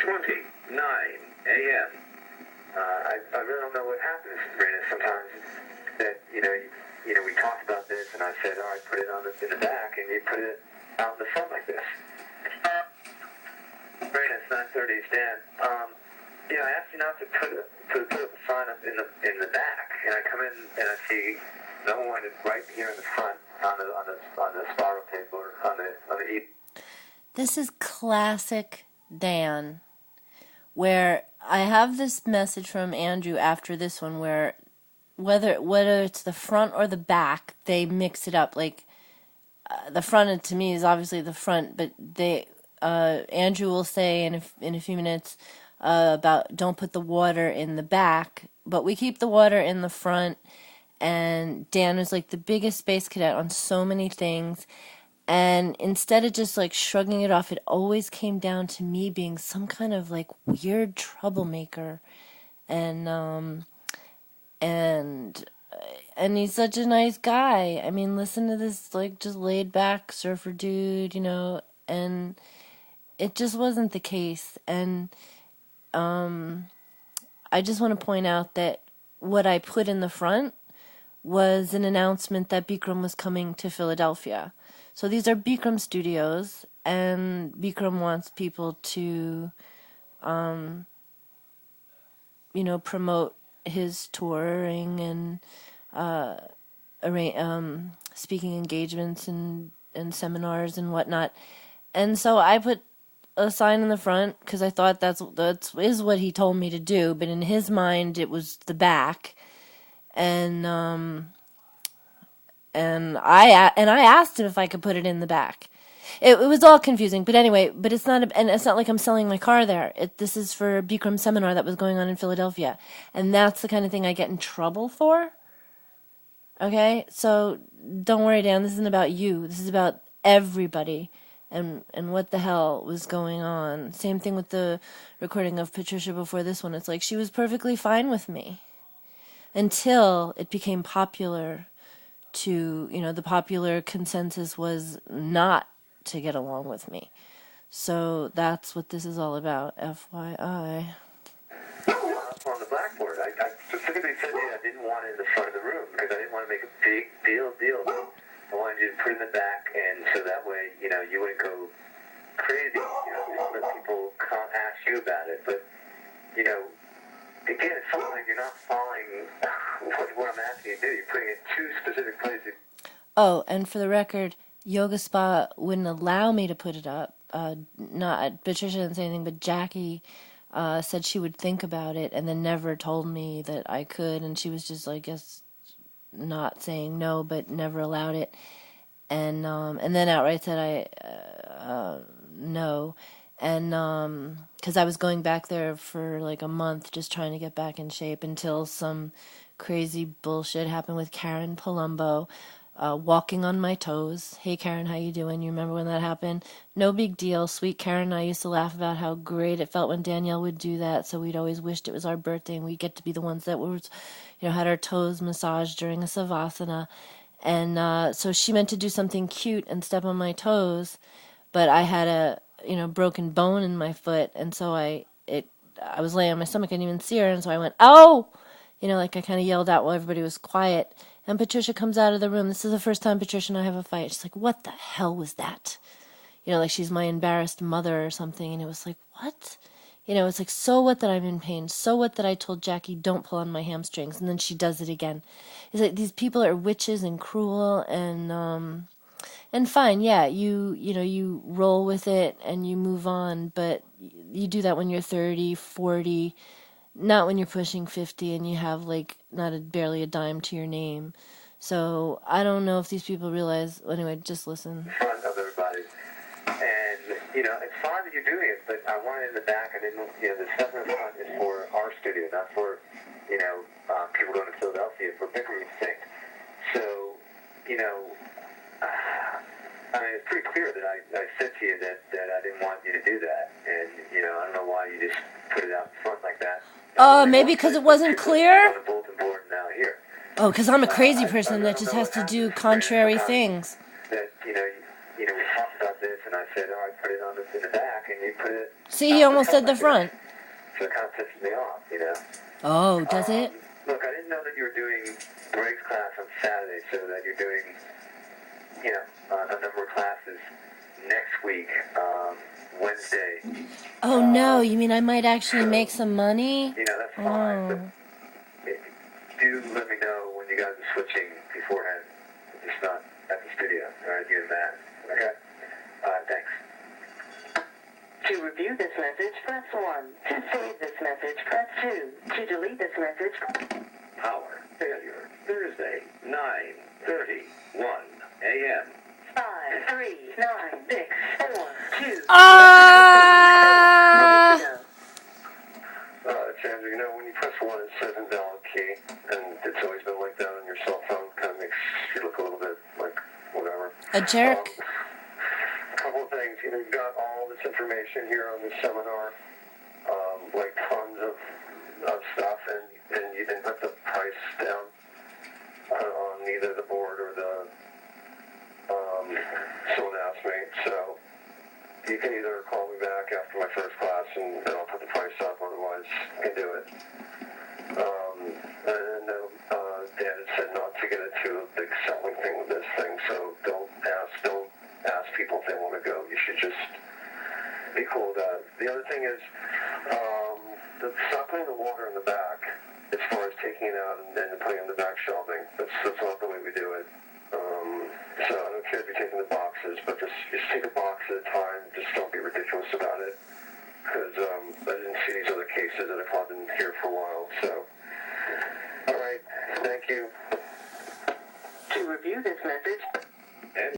6:29 a.m. I really don't know what happens, Sabrina, sometimes that, we talked about this, and I said, all right, put it on in the back, and you put it out in the front like this. Sabrina, it's 9:30, Stan. I asked you not to put a sign up in the back, and I come in and I see no one is right here in the front on the spiral table or on the E. This is classic Dan, where I have this message from Andrew after this one where whether it's the front or the back, they mix it up. Like the front to me is obviously the front, but Andrew will say in a few minutes about don't put the water in the back, but we keep the water in the front. And Dan is like the biggest space cadet on so many things. And instead of just like shrugging it off, it always came down to me being some kind of like weird troublemaker. And he's such a nice guy. I mean, listen to this like just laid back surfer dude, and it just wasn't the case. And I just want to point out that what I put in the front was an announcement that Bikram was coming to Philadelphia. So these are Bikram studios, and Bikram wants people to, promote his touring and speaking engagements and seminars and whatnot. And so I put a sign in the front because I thought that is what he told me to do, but in his mind it was the back. And I asked him if I could put it in the back. It was all confusing, but anyway. But it's not like I'm selling my car there. This is for a Bikram seminar that was going on in Philadelphia, and that's the kind of thing I get in trouble for. Okay, so don't worry, Dan. This isn't about you. This is about everybody, and what the hell was going on. Same thing with the recording of Patricia before this one. It's like she was perfectly fine with me until it became popular the popular consensus was not to get along with me. So that's what this is all about, FYI. On the blackboard, I specifically said I didn't want it in the front of the room because I didn't want to make a big deal. I wanted you to put it in the back, and so that way, you wouldn't go crazy. Just let people ask you about it. But, again, it's something like you're not following what I'm asking you to do. You're putting it in two specific places. Oh, and for the record, Yoga Spa wouldn't allow me to put it up. Not Patricia didn't say anything, but Jackie said she would think about it, and then never told me that I could. And she was just, I guess, not saying no, but never allowed it. And then outright said no. And because I was going back there for like a month just trying to get back in shape until some crazy bullshit happened with Karen Palumbo walking on my toes. Hey Karen, how you doing? You remember when that happened? No big deal. Sweet Karen and I used to laugh about how great it felt when Danielle would do that, so we'd always wished it was our birthday and we'd get to be the ones that were, had our toes massaged during a savasana. And so she meant to do something cute and step on my toes, but I had a broken bone in my foot, and so I was laying on my stomach. I didn't even see her, and so I went, "Oh!" I kind of yelled out while everybody was quiet. And Patricia comes out of the room. This is the first time Patricia and I have a fight. She's like, "What the hell was that?" Like she's my embarrassed mother or something. And it was like, what? It's like, so what that I'm in pain? So what that I told Jackie don't pull on my hamstrings, and then she does it again? It's like these people are witches and cruel and fine, yeah, you roll with it and you move on, but you do that when you're 30, 40, not when you're pushing 50 and you have like barely a dime to your name. So I don't know if these people realize. Anyway, just listen. In front of everybody, and it's fine that you're doing it, but I want it in the back. I didn't, the stuff in the front is for our studio, not for people going to Philadelphia for Bikram's sake. So I mean, it's pretty clear that I said to you that I didn't want you to do that. And, I don't know why you just put it out in front like that. Maybe because it wasn't clear? On the bulletin board now here. Oh, because I'm a crazy person that just has to do contrary things. That, we talked about this, and And I said, I put it on in the back, and you put it... See, he almost said the front. So it kind of pisses me off, you know? Oh, does it? Look, I didn't know that you were doing Greg's class on Saturday, so that you're doing, a number of classes next week, Wednesday. Oh, no, you mean I might actually make some money? That's fine, but do let me know when you guys are switching beforehand. It's not at the studio, all right, you and Matt, okay? Thanks. To review this message, press 1. To save this message, press 2. To delete this message... Power failure. Thursday, 9:31 a.m. 5, 3, 9, 6, 4, 2... Andrew, when you press 1, it says invalid key, and it's always been like that on your cell phone. Kind of makes you look a little bit like whatever. A jerk. A couple of things. You've got all this information here on this seminar, like tons of stuff, and you didn't put the price down on either the board or the someone asked me. So you can either call me back after my first class and I'll put the price up, otherwise you can do it. And Dan had said not to get into a big selling thing with this thing, so don't ask people if they want to go. You should just be cool about it. The other thing is, stop putting the water in the back as far as taking it out and then putting it in the back shelving. That's not the way we do it. So I don't care if you're taking the boxes, but just take a box at a time. Just don't be ridiculous about it. Because I didn't see these other cases that have been here for a while. So, all right. Thank you. To review this message...